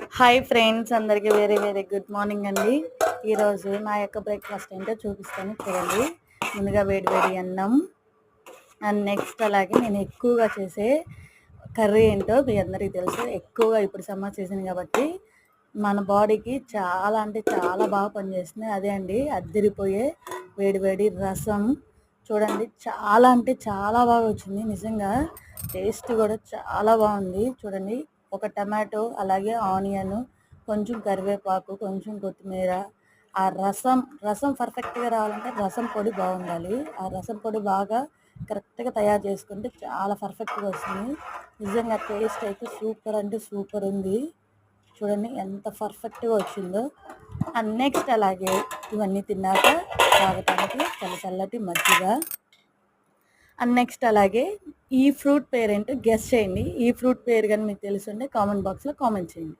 Hi friends, అందరికీ very very good morning అండి. ఈరోజు నా యొక్క బ్రేక్ఫాస్ట్ ఏంటో చూపిస్తాను చూడండి. ముందుగా వేడి వేడి అన్నం అండ్ నెక్స్ట్ అలాగే నేను ఎక్కువగా చేసే కర్రీ ఏంటో మీ అందరికీ తెలుసు. ఎక్కువగా ఇప్పుడు సమ్మర్ సీజన్ కాబట్టి మన బాడీకి చాలా అంటే చాలా బాగా పనిచేస్తుంది. అదే అండి అద్దిరిపోయే వేడి వేడి రసం. చూడండి, చాలా అంటే చాలా బాగా వచ్చింది. నిజంగా టేస్ట్ కూడా చాలా బాగుంది. చూడండి, ఒక టమాటో, అలాగే ఆనియన్, కొంచెం కరివేపాకు, కొంచెం కొత్తిమీర. ఆ రసం రసం పర్ఫెక్ట్గా రావాలంటే రసం పొడి బాగుండాలి. ఆ రసం పొడి బాగా కరెక్ట్గా తయారు చేసుకుంటే చాలా పర్ఫెక్ట్గా వస్తుంది. నిజంగా టేస్ట్ అయితే సూపర్ అంటే సూపర్ ఉంది. చూడండి ఎంత పర్ఫెక్ట్గా వచ్చిందో. అండ్ నెక్స్ట్ అలాగే ఇవన్నీ తిన్నాక తాగటానికి చల్లటి మజ్జిగ. అండ్ నెక్స్ట్ అలాగే ఈ ఫ్రూట్ పేరేంటో గెస్ చేయండి. ఈ ఫ్రూట్ పేరు కానీ మీకు తెలుసుంటే కామెంట్ బాక్స్లో కామెంట్ చేయండి.